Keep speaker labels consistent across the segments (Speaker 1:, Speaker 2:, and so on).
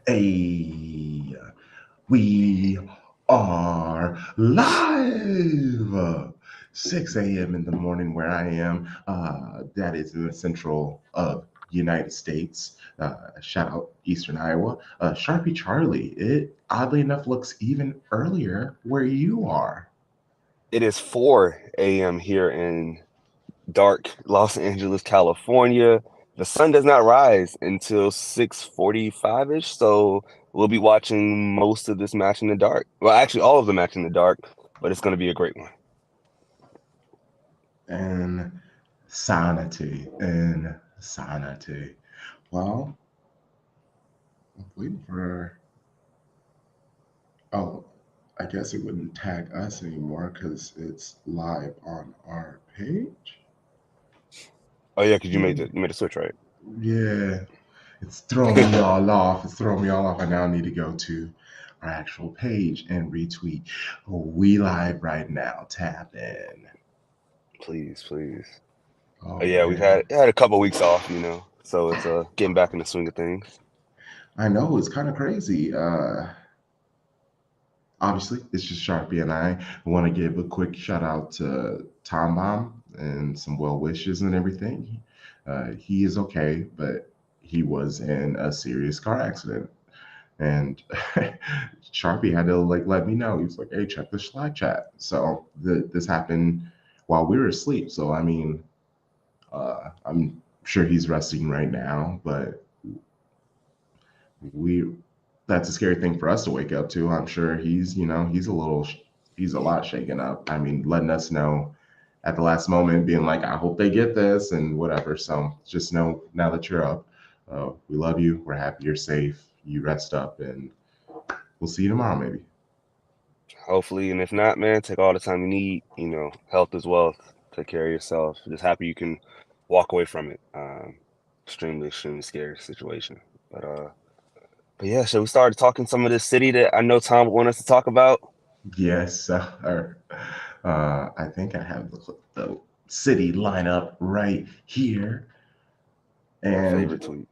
Speaker 1: Hey, we are live. 6 a.m. in the morning where I am. That is in the central of United States. Shout out Eastern Iowa. Sharpie Charlie. It oddly enough looks even earlier where you are.
Speaker 2: It is 4 a.m. here in dark Los Angeles, California. The sun does not rise until 6:45-ish, so we'll be watching most of this match in the dark. Well, actually, all of the match in the dark, but it's going to be a great one.
Speaker 1: Insanity. Well, I'm waiting for. Oh, I guess it wouldn't tag us anymore because it's live on our page.
Speaker 2: Oh yeah, because you made
Speaker 1: Hmm.
Speaker 2: the switch, right?
Speaker 1: Yeah, it's throwing me all off. It's throwing me all off. I now need to go to our actual page and retweet. We live right now. Tap in.
Speaker 2: Please, please.
Speaker 1: Oh
Speaker 2: Yeah, we've
Speaker 1: man,
Speaker 2: had a couple weeks off, so it's getting back in the swing of things.
Speaker 1: I know it's kind of crazy. Obviously, it's just Sharpie and I want to give a quick shout out to Tom Bomb and some well wishes and everything. He is okay, but he was in a serious car accident, and Sharpie had to like let me know. He was like, "Hey, check the Slack chat." So this happened while we were asleep. So I mean, I'm sure he's resting right now, but we that's a scary thing for us to wake up to. I'm sure he's a lot shaken up. I mean, letting us know at the last moment, being like, I hope they get this and whatever. So just know now that you're up, we love you. We're happy you're safe. You rest up, and we'll see you tomorrow, maybe.
Speaker 2: Hopefully, and if not, man, take all the time you need. Health is wealth. Take care of yourself. Just happy you can walk away from it. Extremely scary situation. But uh, but yeah, so we started talking some of this city that I know Tom would want us to talk about.
Speaker 1: Yes, sir. I think I have the city lineup right here.
Speaker 2: My
Speaker 1: And
Speaker 2: favorite tweet.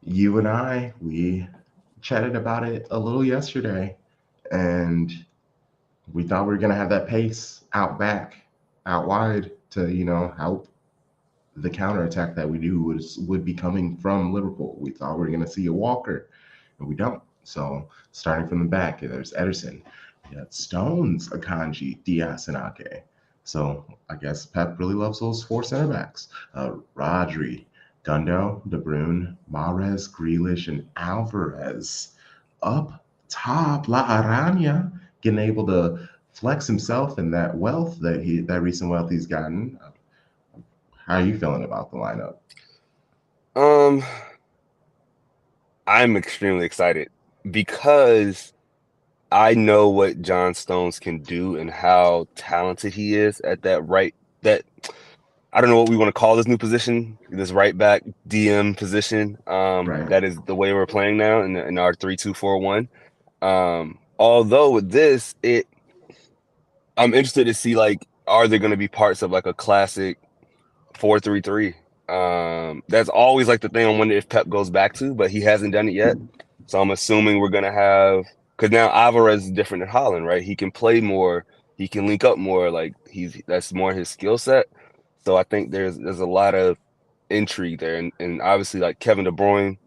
Speaker 1: you and we chatted about it a little yesterday. And we thought we were going to have that pace out back, out wide to, help the counterattack that we knew would be coming from Liverpool. We thought we were going to see a Walker, and we don't. So starting from the back, there's Ederson. We got Stones, Akanji, Diaz, and Ake. So I guess Pep really loves those four center backs. Rodri, Gundo, De Bruyne, Mahrez, Grealish, and Alvarez. Up top, La Arana getting able to flex himself and that wealth that recent wealth he's gotten. How are you feeling about the lineup?
Speaker 2: Um, I'm extremely excited because I know what John Stones can do and how talented he is at that I don't know what we want to call this new position, this right back DM position.
Speaker 1: Right.
Speaker 2: That is the way we're playing now in our 3-2-4-1. Although with this, I'm interested to see like are there going to be parts of like a classic 4-3-3? That's always like the thing I wonder if Pep goes back to, but he hasn't done it yet. So I'm assuming we're gonna have because now Alvarez is different than Holland, right? He can play more, he can link up more, like that's more his skill set. So I think there's a lot of intrigue there, and obviously like Kevin De Bruyne,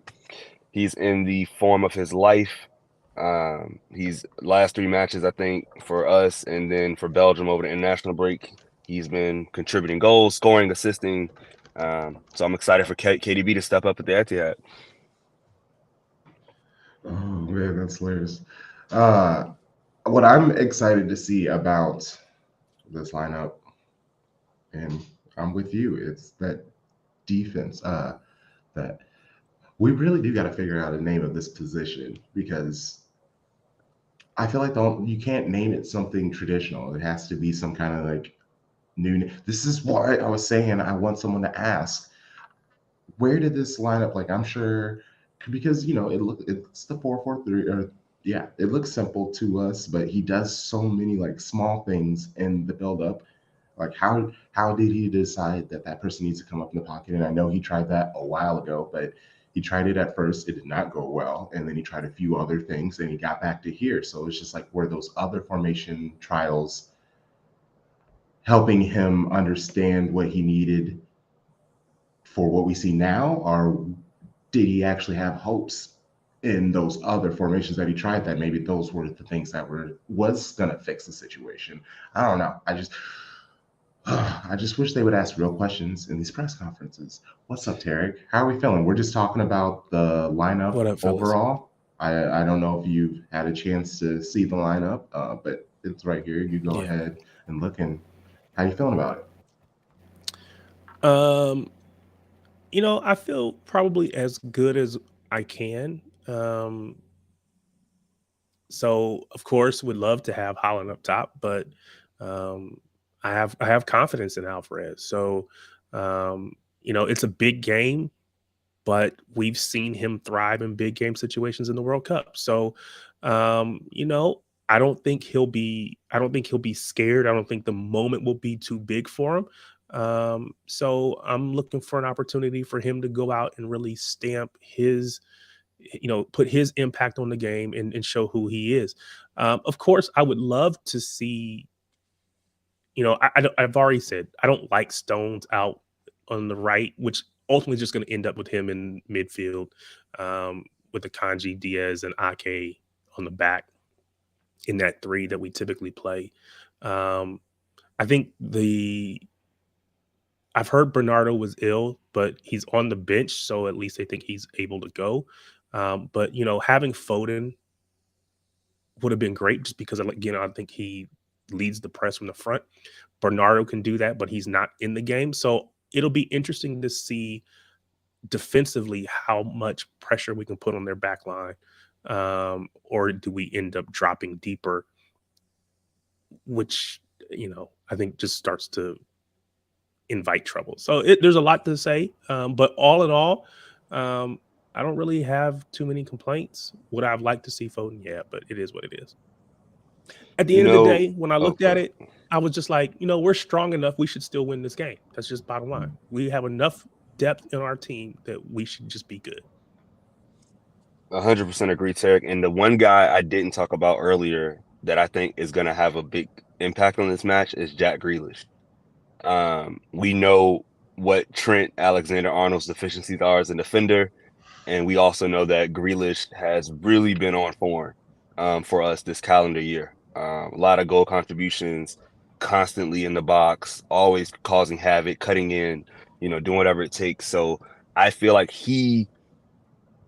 Speaker 2: he's in the form of his life. He's last three matches I think for us, and then for Belgium over the international break, he's been contributing goals, scoring, assisting. So I'm excited for KDB to step up at the Etihad.
Speaker 1: Oh man, that's hilarious. Uh, what I'm excited to see about this lineup, and I'm with you, it's that defense. That we really do got to figure out a name of this position because I feel like don't you can't name it something traditional. It has to be some kind of like new. This is why I was saying I want someone to ask where did this line up? Like, I'm sure because it's the 4-4-3 or yeah, it looks simple to us, but he does so many like small things in the build up. Like how did he decide that that person needs to come up in the pocket? And I know he tried that a while ago, but He tried it at first, it did not go well, and then he tried a few other things, and he got back to here. So it's just like, were those other formation trials helping him understand what he needed for what we see now, or did he actually have hopes in those other formations that he tried that maybe those were the things that was gonna fix the situation? I don't know. I just wish they would ask real questions in these press conferences. What's up, Tarek? How are we feeling? We're just talking about the lineup
Speaker 3: What up, fellas?
Speaker 1: overall. I don't know if you've had a chance to see the lineup, but it's right here. You go
Speaker 3: Yeah.
Speaker 1: ahead and look. And how you feeling about it?
Speaker 3: Um, I feel probably as good as I can. So of course would love to have Holland up top, but um I have confidence in Alvarez. So um, it's a big game, but we've seen him thrive in big game situations in the World Cup. So, I don't think he'll be scared. I don't think the moment will be too big for him. So I'm looking for an opportunity for him to go out and really stamp put his impact on the game and show who he is. Of course, I would love to see, I've already said I don't like Stones out on the right, which ultimately is just going to end up with him in midfield, with the Kanji, Diaz, and Ake on the back in that three that we typically play. Um, I think I've heard Bernardo was ill, but he's on the bench, so at least they think he's able to go. But having Foden would have been great just because, again, I think he leads the press from the front. Bernardo can do that, but he's not in the game. So it'll be interesting to see defensively how much pressure we can put on their back line. Or do we end up dropping deeper, which, I think just starts to invite trouble. So there's a lot to say. But all in all, um, I don't really have too many complaints. Would I have liked to see Foden? Yeah, but it is what it is. At the
Speaker 2: You
Speaker 3: end of the
Speaker 2: know,
Speaker 3: day, when I looked at
Speaker 2: okay.
Speaker 3: it, I was just like, we're strong enough. We should still win this game. That's just bottom line. We have enough depth in our team that we should just be good.
Speaker 2: 100% agree, Tarek. And the one guy I didn't talk about earlier that I think is going to have a big impact on this match is Jack Grealish. We know what Trent Alexander-Arnold's deficiencies are as a defender, and we also know that Grealish has really been on form for us this calendar year. A lot of goal contributions, constantly in the box, always causing havoc, cutting in, doing whatever it takes. So I feel like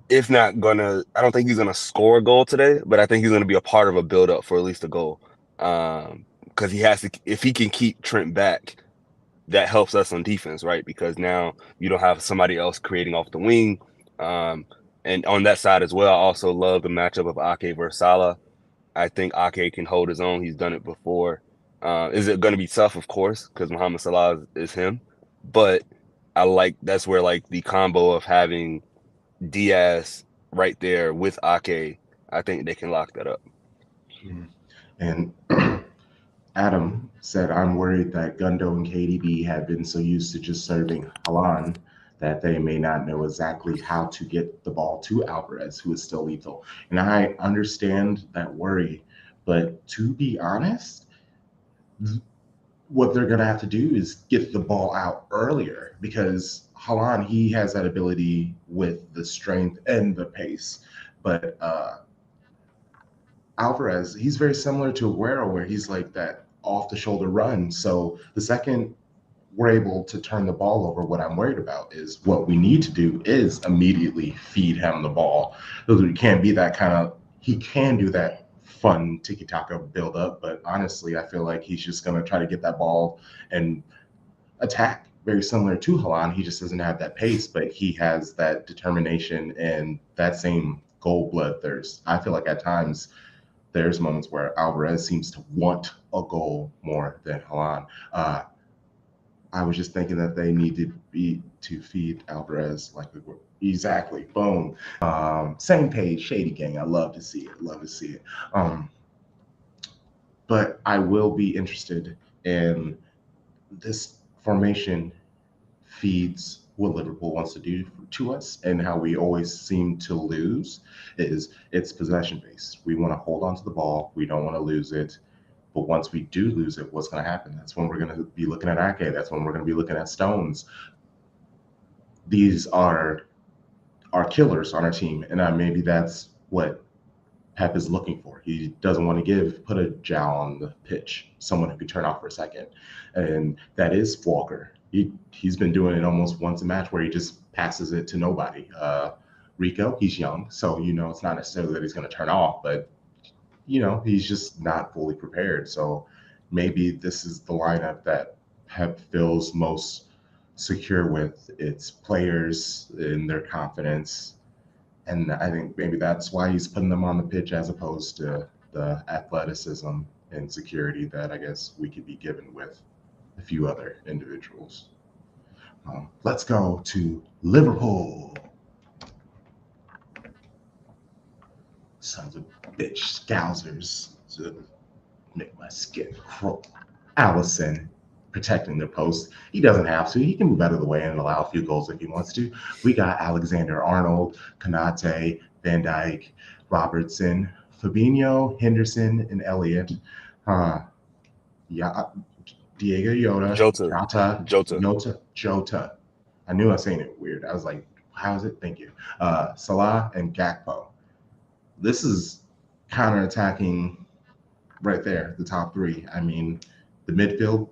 Speaker 2: if not I don't think he's gonna score a goal today, but I think he's gonna be a part of a build up for at least a goal. Because he has to, if he can keep Trent back, that helps us on defense, right? Because now you don't have somebody else creating off the wing. And on that side as well, I also love the matchup of Ake versus Salah. I think Ake can hold his own. He's done it before. Is it going to be tough? Of course, because Mohamed Salah is him. But that's where like the combo of having Diaz right there with Ake, I think they can lock that up.
Speaker 1: And Adam said, I'm worried that Gundo and KDB have been so used to just serving Halan that they may not know exactly how to get the ball to Alvarez, who is still lethal. And I understand that worry, but to be honest, what they're going to have to do is get the ball out earlier because Halan, he has that ability with the strength and the pace. But Alvarez, he's very similar to Aguero, where he's like that off the shoulder run. So the second we're able to turn the ball over, what I'm worried about is what we need to do is immediately feed him the ball. It can't be that kind of, he can do that fun tiki taka build up, but honestly, I feel like he's just going to try to get that ball and attack. Very similar to Halan, he just doesn't have that pace, but he has that determination and that same goal bloodthirst. I feel like at times there's moments where Alvarez seems to want a goal more than Halan. I was just thinking that they need to feed Alvarez like we were. Exactly. Boom. Same page, Shady Gang. I love to see it. Love to see it. But I will be interested in this formation feeds what Liverpool wants to do to us and how we always seem to lose is it's possession based. We want to hold on to the ball. We don't want to lose it. But once we do lose it, what's going to happen? That's when we're going to be looking at Ake. That's when we're going to be looking at Stones. These are our killers on our team, and maybe that's what Pep is looking for. He doesn't want to put a Jow on the pitch, someone who can turn off for a second, and that is Walker. He's been doing it almost once a match where he just passes it to nobody. Rico, he's young, so it's not necessarily that he's going to turn off, but he's just not fully prepared. So maybe this is the lineup that Pep feels most secure with its players and their confidence. And I think maybe that's why he's putting them on the pitch as opposed to the athleticism and security that I guess we could be given with a few other individuals. Let's go to Liverpool. Sons of bitch scousers to make my skin crawl. Allison protecting the post. He doesn't have to. He can move out of the way and allow a few goals if he wants to. We got Alexander-Arnold, Konate, Van Dijk, Robertson, Fabinho, Henderson, and Elliott. Yeah, Diego Jota. I knew I was saying it weird. I was like, how is it? Thank you. Salah and Gakpo. This is counter-attacking right there, the top three. I mean, the midfield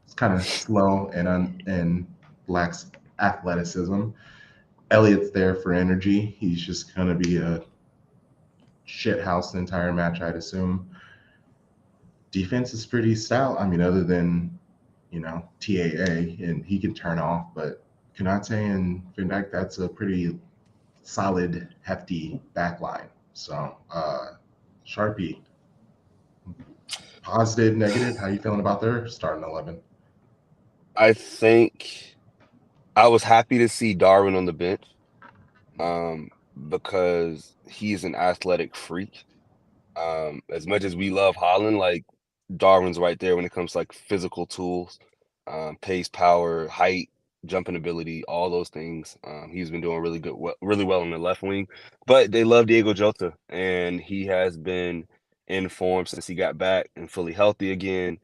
Speaker 1: is kind of slow and lacks athleticism. Elliott's there for energy. He's just going to be a shit house the entire match, I'd assume. Defense is pretty stout. I mean, other than, TAA, and he can turn off, but Konate and Van Dijk, that's a pretty solid, hefty back line. So, Sharpie, positive, negative, how you feeling about their starting 11?
Speaker 2: I think I was happy to see Darwin on the bench because he's an athletic freak. As much as we love Holland, like Darwin's right there when it comes to like physical tools, pace, power, height, jumping ability, all those things. He's been doing really well in the left wing. But they love Diego Jota, and he has been in form since he got back and fully healthy again.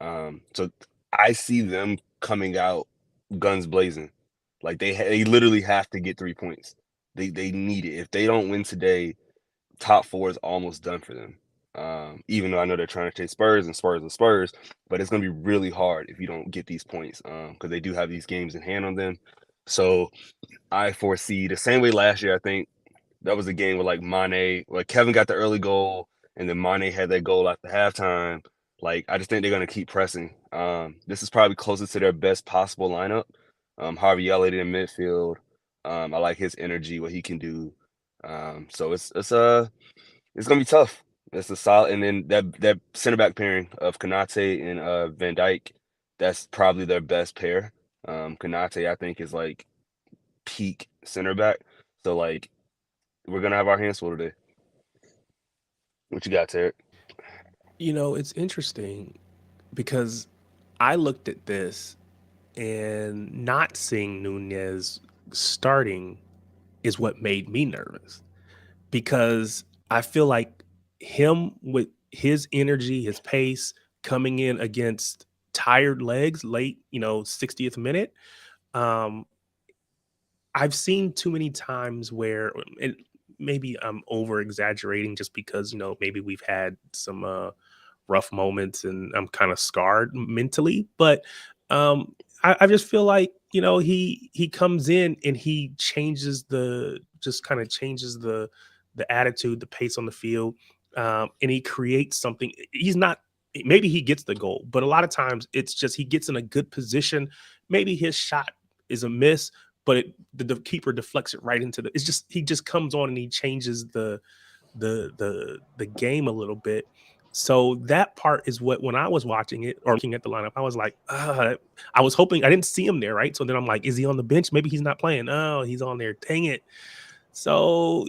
Speaker 2: So I see them coming out guns blazing. Like they literally have to get 3 points. They need it. If they don't win today, top four is almost done for them. Even though I know they're trying to chase Spurs, but it's going to be really hard if you don't get these points because they do have these games in hand on them. So I foresee the same way last year. I think that was a game where like Mane, like Kevin got the early goal, and then Mane had that goal after halftime. Like I just think they're going to keep pressing. This is probably closest to their best possible lineup. Harvey Elliott in midfield. I like his energy, what he can do. So it's gonna be tough. It's a solid, and then that center back pairing of Konate and Van Dijk, that's probably their best pair. Konate, I think, is like peak center back. So like we're gonna have our hands full today. What you got, Tarek?
Speaker 3: It's interesting because I looked at this and not seeing Nunez starting is what made me nervous because I feel like him with his energy, his pace coming in against tired legs late, 60th minute. I've seen too many times where maybe I'm over exaggerating just because, maybe we've had some rough moments and I'm kind of scarred mentally, but I just feel like, he comes in and he changes the attitude, the pace on the field, and he creates something. He's not, maybe he gets the goal, but a lot of times it's just he gets in a good position. Maybe his shot is a miss, but the keeper deflects it right into it's just he just comes on and he changes the game a little bit. So that part is what when I was watching it or looking at the lineup, I was like, I was hoping I didn't see him there, right? So then I'm like, is he on the bench? Maybe he's not playing. Oh, he's on there. Dang it. So,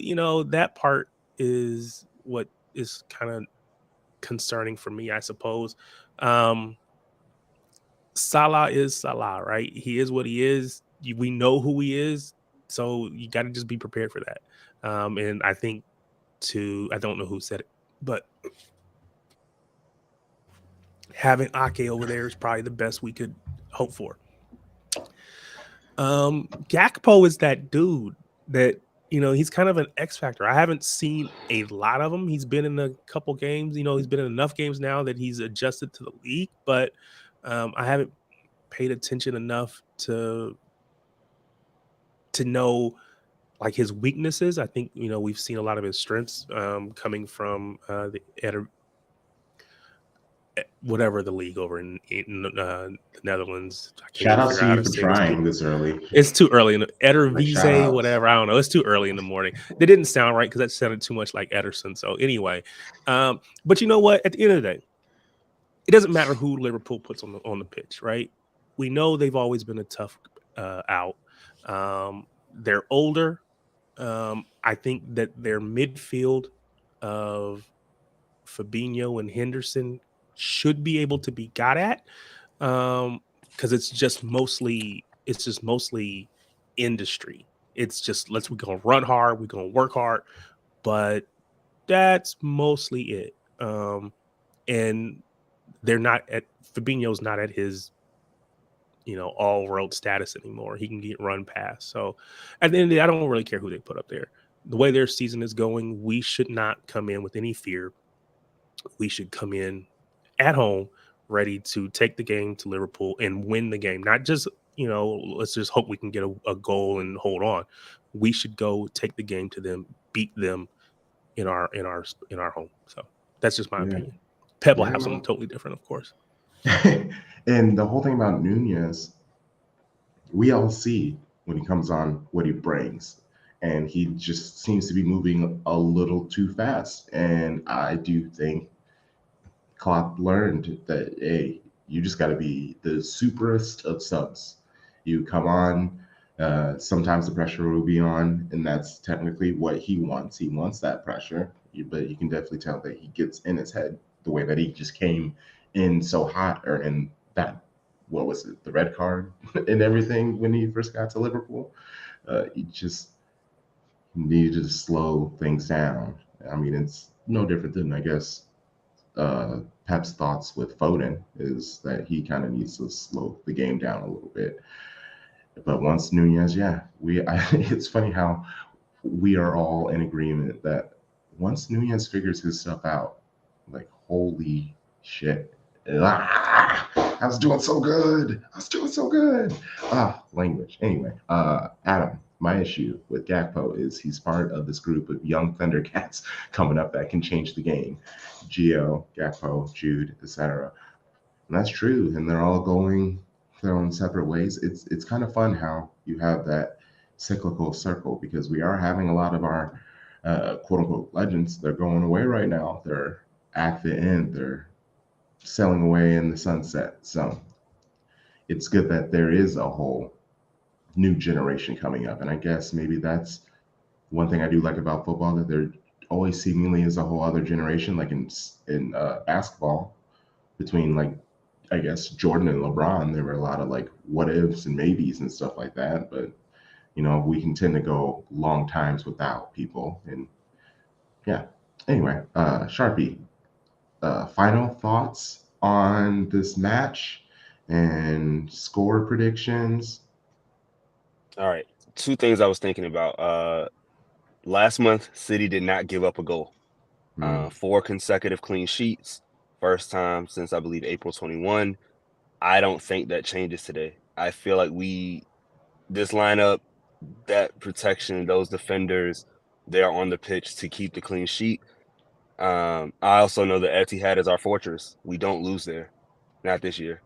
Speaker 3: that part is what is kind of concerning for me, I suppose. Salah is Salah, right? He is what he is. we know who he is, so you got to just be prepared for that. And I think I don't know who said it, but having Ake over there is probably the best we could hope for. Gakpo is that dude that, he's kind of an X factor. I haven't seen a lot of him. He's been in a couple games. He's been in enough games now that he's adjusted to the league, but I haven't paid attention enough to know like his weaknesses. I think we've seen a lot of his strengths coming from the whatever the league over in the Netherlands. I can't
Speaker 1: Shout
Speaker 3: even
Speaker 1: out
Speaker 3: figure
Speaker 1: to
Speaker 3: out how
Speaker 1: you
Speaker 3: to
Speaker 1: for
Speaker 3: say this.
Speaker 1: trying this early.
Speaker 3: It's too early in
Speaker 1: Like, shout
Speaker 3: Edervize,
Speaker 1: outs.
Speaker 3: whatever. I don't know. It's too early in the morning. They didn't sound right because that sounded too much like Ederson. So anyway, but you know what? At the end of the day, it doesn't matter who Liverpool puts on the pitch, right? We know they've always been a tough out. They're older. I think that their midfield of Fabinho and Henderson should be able to be got at, because it's just mostly industry. It's just we're gonna run hard, we're gonna work hard, but that's mostly it. And they're not at Fabinho's not at his all world status anymore. He can get run past. So at the end of the day, I don't really care who they put up there. The way their season is going, we should not come in with any fear. We should come in at home ready to take the game to Liverpool and win the game. Not just, let's just hope we can get a goal and hold on. We should go take the game to them, beat them in our home. So that's just my opinion. Pep will have something totally different, of course.
Speaker 1: And the whole thing about Nunez, we all see when he comes on what he brings. And he just seems to be moving a little too fast. And I do think Klopp learned that, hey, you just got to be the superest of subs. You come on, sometimes the pressure will be on, and that's technically what he wants. He wants that pressure, but you can definitely tell that he gets in his head the way that he just came in so hot, or in that, what was it, the red card and everything when he first got to Liverpool. He just needed to slow things down. I mean, it's no different than, I guess, Pep's thoughts with Foden is that he kind of needs to slow the game down a little bit. But once Nunez, it's funny how we are all in agreement that once Nunez figures his stuff out, like, holy shit. I was doing so good. Language. Anyway, Adam, my issue with Gakpo is he's part of this group of young Thundercats coming up that can change the game. Gio, Gakpo, Jude, etc. And that's true. And they're all going their own separate ways. It's kind of fun how you have that cyclical circle, because we are having a lot of our quote unquote legends. They're going away right now. They're at the end. They're sailing away in the sunset. So it's good that there is a whole new generation coming up. And I guess maybe that's one thing I do like about football, that there always seemingly is a whole other generation, like in basketball, between, like, I guess Jordan and LeBron. There were a lot of like what ifs and maybes and stuff like that. But we can tend to go long times without people. And yeah. Anyway, Sharpie, final thoughts on this match and score predictions.
Speaker 2: All right. Two things I was thinking about. Last month, City did not give up a goal. 4 consecutive clean sheets. First time since, I believe, April 21. I don't think that changes today. I feel like this lineup, that protection, those defenders, they are on the pitch to keep the clean sheet. I also know that Etihad is our fortress. We don't lose there. Not this year.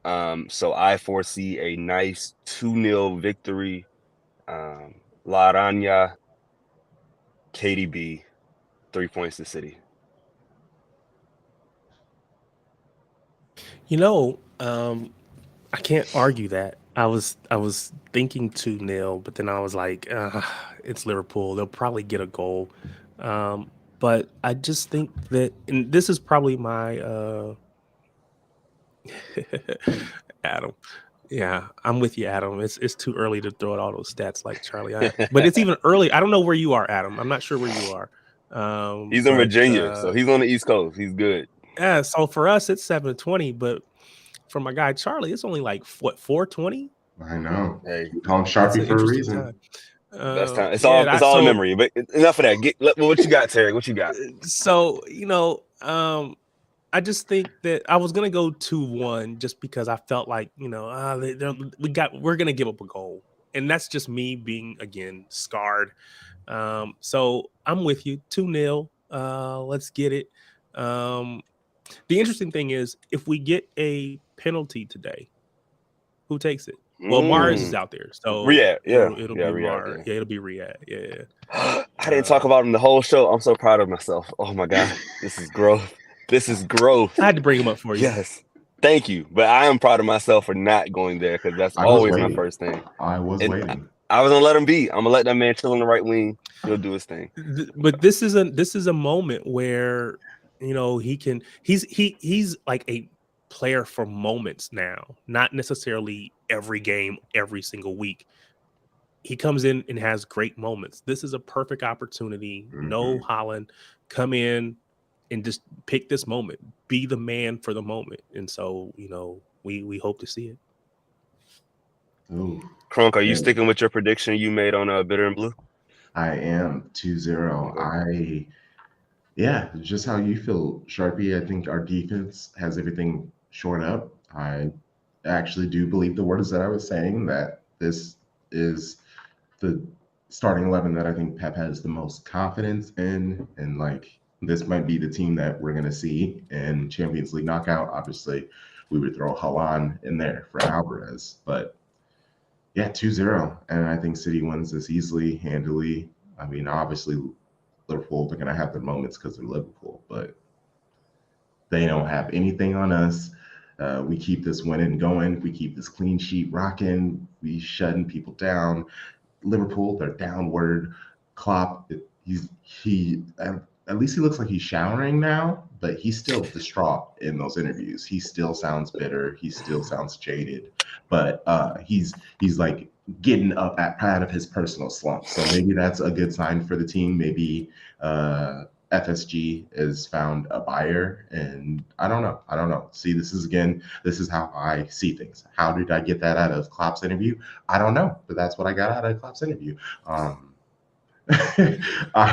Speaker 2: So I foresee a nice 2-0 victory. La Araña, KDB, 3 points to City.
Speaker 3: I can't argue that. I was thinking 2-0, but then I was like, it's Liverpool. They'll probably get a goal. But I just think that, and this is probably my Adam. Yeah, I'm with you, Adam. It's too early to throw out all those stats like Charlie. But it's even early. I don't know where you are, Adam. I'm not sure where you are.
Speaker 2: He's in Virginia, so he's on the East Coast. He's good.
Speaker 3: Yeah, so for us it's 7:20, but for my guy Charlie, it's only like what 4:20.
Speaker 1: I know.
Speaker 2: Hey,
Speaker 1: We call him
Speaker 3: That's
Speaker 1: Sharpie
Speaker 3: an
Speaker 1: for a
Speaker 3: interesting
Speaker 1: reason.
Speaker 3: time.
Speaker 2: that's time. It's
Speaker 3: Yeah,
Speaker 2: all a memory. But enough of that. What you got, Terry? What you got?
Speaker 3: So I just think that I was gonna go 2-1 just because I felt like we're gonna give up a goal, and that's just me being again scarred. So I'm with you, 2-0. Let's get it. The interesting thing is, if we get a penalty today, who takes it? Well, Mars is out there, so
Speaker 2: Riyadh,
Speaker 3: it'll be
Speaker 2: Riyadh,
Speaker 3: Mars. Yeah, it'll be Riyadh. Yeah.
Speaker 2: I didn't talk about him the whole show. I'm so proud of myself. Oh my god, this is growth. This is growth.
Speaker 3: I had to bring him up for you.
Speaker 2: Yes, thank you. But I am proud of myself for not going there because that's always my first thing.
Speaker 1: I was waiting.
Speaker 2: I was gonna let him be. I'm gonna let that man chill on the right wing. He'll do his thing.
Speaker 3: But this is a moment where he's like a player for moments now, not necessarily every game, every single week. He comes in and has great moments. This is a perfect opportunity. No Holland, come in and just pick this moment, be the man for the moment. And so, we hope to see it.
Speaker 1: Ooh.
Speaker 2: Crunk, are you sticking with your prediction you made on Bitter and Blue?
Speaker 1: I am 2-0.
Speaker 2: Okay.
Speaker 1: Just how you feel, Sharpie. I think our defense has everything shored up. I actually do believe the words that I was saying, that this is the starting 11 that I think Pep has the most confidence in, and like this might be the team that we're gonna see in Champions League knockout. Obviously, we would throw Haaland in there for Alvarez, but yeah, 2-0, and I think City wins this easily, handily. I mean, obviously, Liverpool, they're gonna have their moments because they're Liverpool, but they don't have anything on us. We keep this winning going. We keep this clean sheet rocking. We shutting people down. Liverpool, they're downward. Klopp, at least he looks like he's showering now, but he's still distraught in those interviews. He still sounds bitter. He still sounds jaded, but he's like getting up out of his personal slump. So maybe that's a good sign for the team. Maybe FSG has found a buyer, and I don't know. See, this is how I see things. How did I get that out of Klopp's interview? I don't know, but that's what I got out of Klopp's interview. I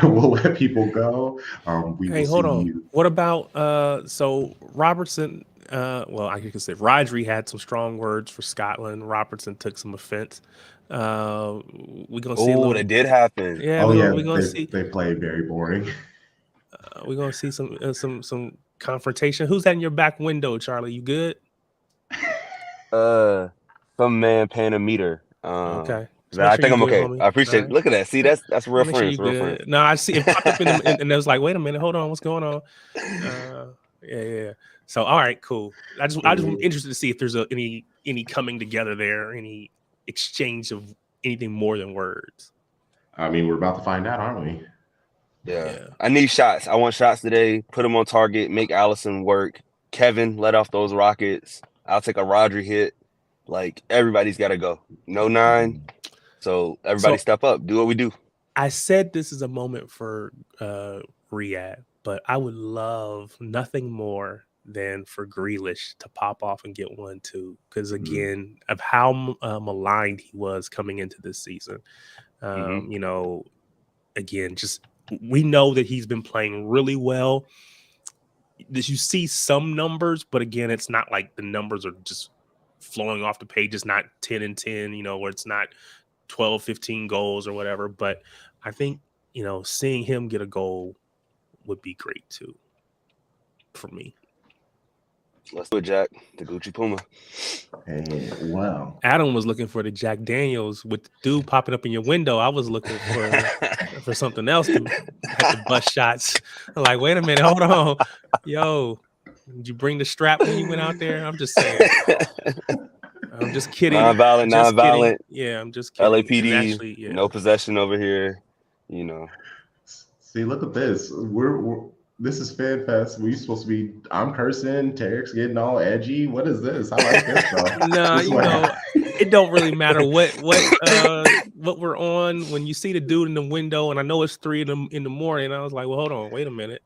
Speaker 1: will let people go.
Speaker 3: Hold on. What about so Robertson? Well, I can say Rodri had some strong words for Scotland. Robertson took some offense. We're gonna see.
Speaker 2: Oh, that did happen.
Speaker 3: Yeah. We're gonna see.
Speaker 1: They play very boring.
Speaker 3: We're gonna see some confrontation. Who's that in your back window, Charlie? You good?
Speaker 2: Some man paying a meter.
Speaker 3: Okay.
Speaker 2: I think I'm okay.
Speaker 3: Homie.
Speaker 2: I appreciate it. Look at that. See, that's real friends.
Speaker 3: Real friends. No, I see it popped up and it was like, wait a minute, hold on, what's going on? Yeah. So, all right, cool. I just interested to see if there's any coming together there, any exchange of anything more than words.
Speaker 1: I mean, we're about to find out, aren't we?
Speaker 2: Yeah. I need shots. I want shots today. Put them on target. Make Allison work. Kevin, let off those rockets. I'll take a Rodri hit. Like, everybody's got to go. No 9. So everybody step up. Do what we do.
Speaker 3: I said this is a moment for Riyadh, but I would love nothing more than for Grealish to pop off and get 1 too. Because again, of how maligned he was coming into this season. Again, just we know that he's been playing really well. You see some numbers, but again, it's not like the numbers are just flowing off the page. It's not 10 and 10, or it's not 12, 15 goals or whatever. But I think, seeing him get a goal would be great too for me.
Speaker 2: Let's do it, Jack. The Gucci Puma.
Speaker 1: Hey, wow.
Speaker 3: Adam was looking for the Jack Daniels with the dude popping up in your window. I was looking for something else to have to bust shots. I'm like, wait a minute, hold on. Yo, did you bring the strap when you went out there? I'm just saying. I'm just kidding.
Speaker 2: Non-violent.
Speaker 3: Yeah, I'm just kidding.
Speaker 2: LAPD,
Speaker 3: actually,
Speaker 2: no possession over here.
Speaker 1: See, look at this. This is Fan Fest. We supposed to be. I'm cursing. Tarek's getting all edgy. What is this? I like this stuff.
Speaker 3: No, it don't really matter what we're on. When you see the dude in the window, and I know it's 3 in the morning, I was like, well, hold on, wait a minute.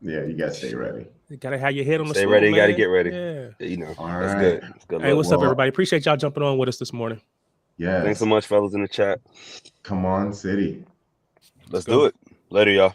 Speaker 1: Yeah, you gotta stay ready.
Speaker 3: You gotta have your head on the
Speaker 2: Stay
Speaker 3: stool,
Speaker 2: ready. You got to
Speaker 3: man.
Speaker 2: get ready.
Speaker 3: Yeah.
Speaker 2: You know,
Speaker 1: All
Speaker 2: that's
Speaker 1: right.
Speaker 2: good. That's good.
Speaker 3: Hey, what's
Speaker 1: Well,
Speaker 3: up, everybody? Appreciate y'all jumping on with us this morning.
Speaker 1: Yes.
Speaker 2: Thanks so much, fellas, in the chat.
Speaker 1: Come on, City.
Speaker 2: Let's
Speaker 3: go.
Speaker 2: do it. Later, y'all.